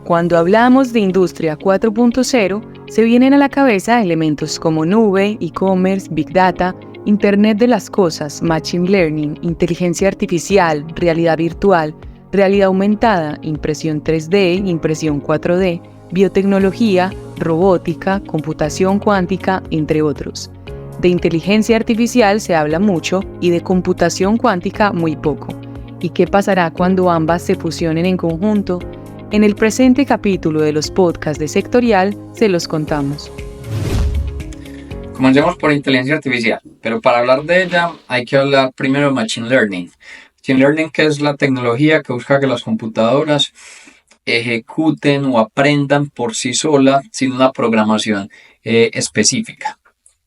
Cuando hablamos de Industria 4.0, se vienen a la cabeza elementos como nube, e-commerce, big data, Internet de las cosas, machine learning, inteligencia artificial, realidad virtual, realidad aumentada, impresión 3D, impresión 4D, biotecnología, robótica, computación cuántica, entre otros. De inteligencia artificial se habla mucho y de computación cuántica muy poco. ¿Y qué pasará cuando ambas se fusionen en conjunto? En el presente capítulo de los podcasts de Sectorial se los contamos. Comencemos por inteligencia artificial, pero para hablar de ella hay que hablar primero de Machine Learning. Machine Learning, que es la tecnología que busca que las computadoras ejecuten o aprendan por sí solas sin una programación específica.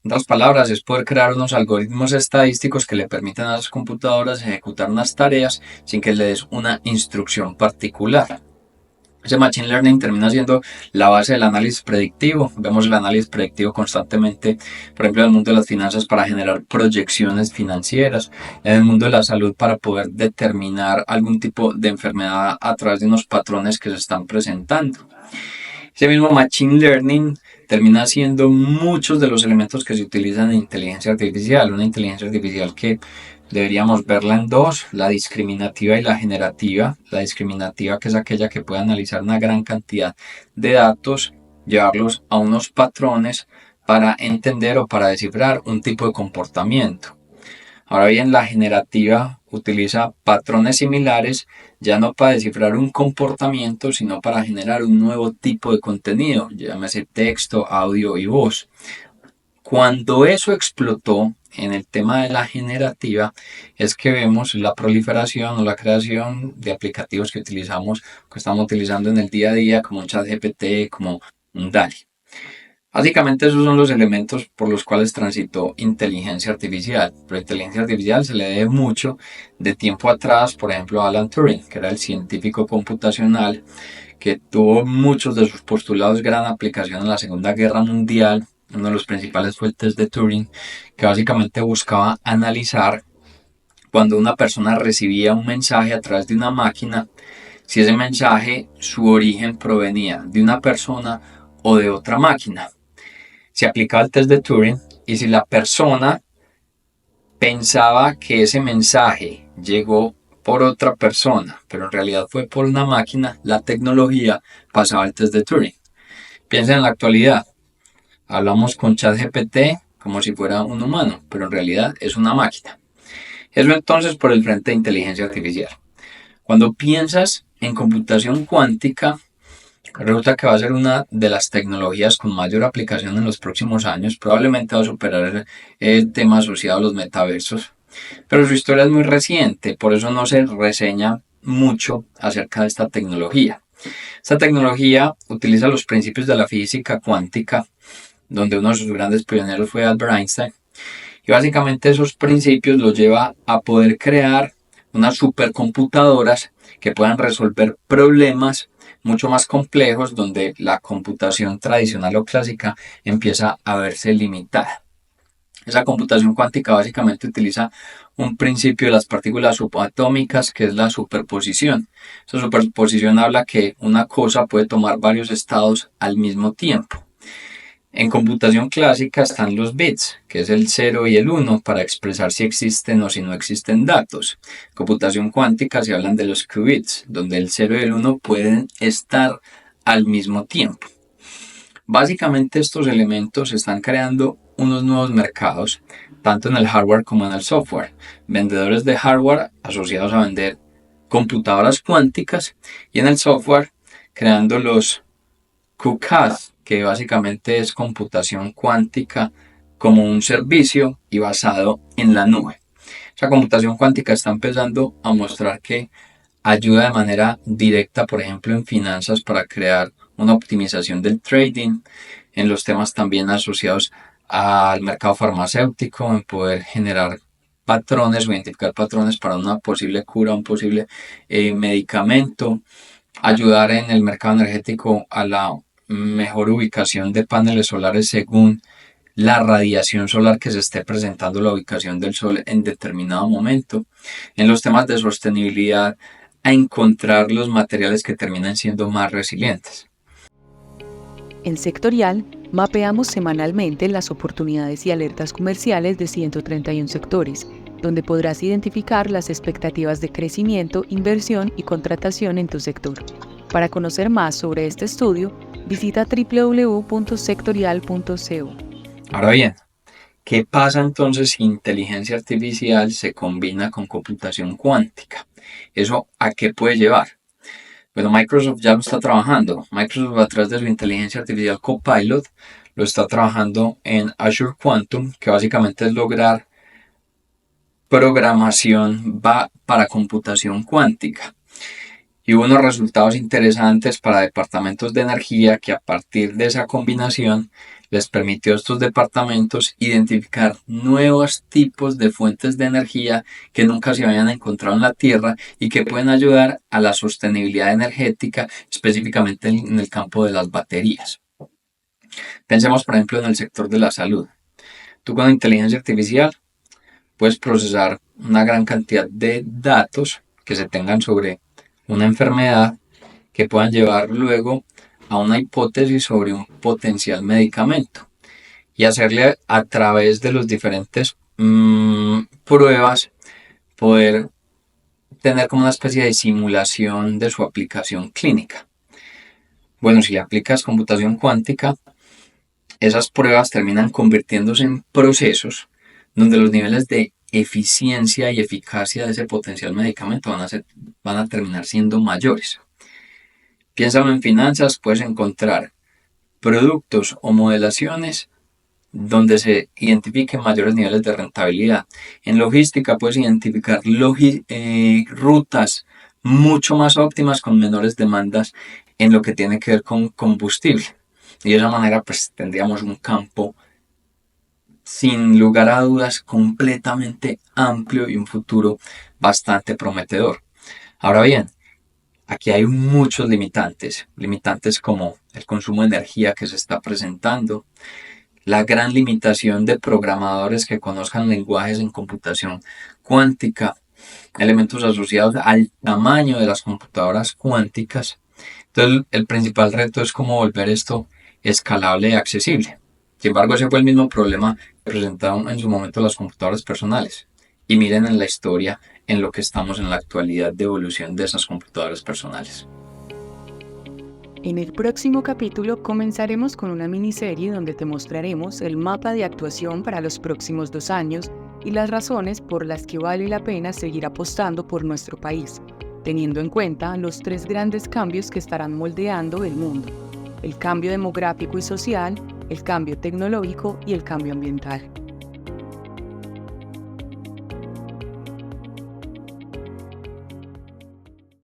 En otras palabras, es poder crear unos algoritmos estadísticos que le permitan a las computadoras ejecutar unas tareas sin que les des una instrucción particular. Ese Machine Learning termina siendo la base del análisis predictivo. Vemos el análisis predictivo constantemente, por ejemplo, en el mundo de las finanzas para generar proyecciones financieras, en el mundo de la salud para poder determinar algún tipo de enfermedad a través de unos patrones que se están presentando. Ese mismo Machine Learning termina siendo muchos de los elementos que se utilizan en inteligencia artificial. Una inteligencia artificial que deberíamos verla en dos: la discriminativa y la generativa. La discriminativa, que es aquella que puede analizar una gran cantidad de datos, llevarlos a unos patrones para entender o para descifrar un tipo de comportamiento. Ahora bien, la generativa utiliza patrones similares ya no para descifrar un comportamiento, sino para generar un nuevo tipo de contenido, llámese texto, audio y voz. Cuando eso explotó en el tema de la generativa, es que vemos la proliferación o la creación de aplicativos que estamos utilizando en el día a día, como un ChatGPT, como un DALL-E. Básicamente esos son los elementos por los cuales transitó inteligencia artificial. Pero inteligencia artificial se le debe mucho de tiempo atrás, por ejemplo, a Alan Turing, que era el científico computacional que tuvo muchos de sus postulados gran aplicación en la Segunda Guerra Mundial. Uno de los principales fue el test de Turing, que básicamente buscaba analizar cuando una persona recibía un mensaje a través de una máquina, si ese mensaje, su origen provenía de una persona o de otra máquina. Se aplicaba el test de Turing y si la persona pensaba que ese mensaje llegó por otra persona, pero en realidad fue por una máquina, la tecnología pasaba el test de Turing. Piensa en la actualidad. Hablamos con ChatGPT como si fuera un humano, pero en realidad es una máquina. Eso entonces por el frente de inteligencia artificial. Cuando piensas en computación cuántica, resulta que va a ser una de las tecnologías con mayor aplicación en los próximos años. Probablemente va a superar el tema asociado a los metaversos. Pero su historia es muy reciente, por eso no se reseña mucho acerca de esta tecnología. Esta tecnología utiliza los principios de la física cuántica, donde uno de sus grandes pioneros fue Albert Einstein. Y básicamente esos principios los lleva a poder crear unas supercomputadoras que puedan resolver problemas mucho más complejos, donde la computación tradicional o clásica empieza a verse limitada. Esa computación cuántica básicamente utiliza un principio de las partículas subatómicas, que es la superposición. Esa superposición habla que una cosa puede tomar varios estados al mismo tiempo. En computación clásica están los bits, que es el 0 y el 1, para expresar si existen o si no existen datos. En computación cuántica se hablan de los qubits, donde el 0 y el 1 pueden estar al mismo tiempo. Básicamente estos elementos están creando unos nuevos mercados, tanto en el hardware como en el software. Vendedores de hardware asociados a vender computadoras cuánticas, y en el software creando los QCAS, que básicamente es computación cuántica como un servicio y basado en la nube. Esa computación cuántica está empezando a mostrar que ayuda de manera directa, por ejemplo, en finanzas para crear una optimización del trading, en los temas también asociados al mercado farmacéutico, en poder generar patrones o identificar patrones para una posible cura, un posible medicamento, ayudar en el mercado energético a la mejor ubicación de paneles solares según la radiación solar que se esté presentando, la ubicación del sol en determinado momento. En los temas de sostenibilidad, a encontrar los materiales que terminan siendo más resilientes. En Sectorial, mapeamos semanalmente las oportunidades y alertas comerciales de 131 sectores, donde podrás identificar las expectativas de crecimiento, inversión y contratación en tu sector. Para conocer más sobre este estudio, visita www.sectorial.co. Ahora bien, ¿qué pasa entonces si inteligencia artificial se combina con computación cuántica? ¿Eso a qué puede llevar? Bueno, Microsoft ya lo está trabajando. Microsoft, a través de su inteligencia artificial Copilot, lo está trabajando en Azure Quantum, que básicamente es lograr programación para computación cuántica. Y hubo unos resultados interesantes para departamentos de energía que, a partir de esa combinación, les permitió a estos departamentos identificar nuevos tipos de fuentes de energía que nunca se habían encontrado en la Tierra y que pueden ayudar a la sostenibilidad energética, específicamente en el campo de las baterías. Pensemos, por ejemplo, en el sector de la salud. Tú, con inteligencia artificial, puedes procesar una gran cantidad de datos que se tengan sobre una enfermedad, que puedan llevar luego a una hipótesis sobre un potencial medicamento y hacerle, a través de los diferentes pruebas, poder tener como una especie de simulación de su aplicación clínica. Bueno, si le aplicas computación cuántica, esas pruebas terminan convirtiéndose en procesos donde los niveles de eficiencia y eficacia de ese potencial medicamento van a terminar siendo mayores. Piénsalo en finanzas, puedes encontrar productos o modelaciones donde se identifiquen mayores niveles de rentabilidad. En logística puedes identificar rutas mucho más óptimas con menores demandas en lo que tiene que ver con combustible. Y de esa manera pues tendríamos un campo, sin lugar a dudas, completamente amplio y un futuro bastante prometedor. Ahora bien, aquí hay muchos limitantes como el consumo de energía que se está presentando, la gran limitación de programadores que conozcan lenguajes en computación cuántica, elementos asociados al tamaño de las computadoras cuánticas. Entonces, el principal reto es cómo volver esto escalable y accesible. Sin embargo, ese fue el mismo problema que presentaron en su momento las computadoras personales. Y miren en la historia en lo que estamos en la actualidad de evolución de esas computadoras personales. En el próximo capítulo comenzaremos con una miniserie donde te mostraremos el mapa de actuación para los próximos 2 años y las razones por las que vale la pena seguir apostando por nuestro país, teniendo en cuenta los 3 grandes cambios que estarán moldeando el mundo: el cambio demográfico y social, el cambio tecnológico y el cambio ambiental.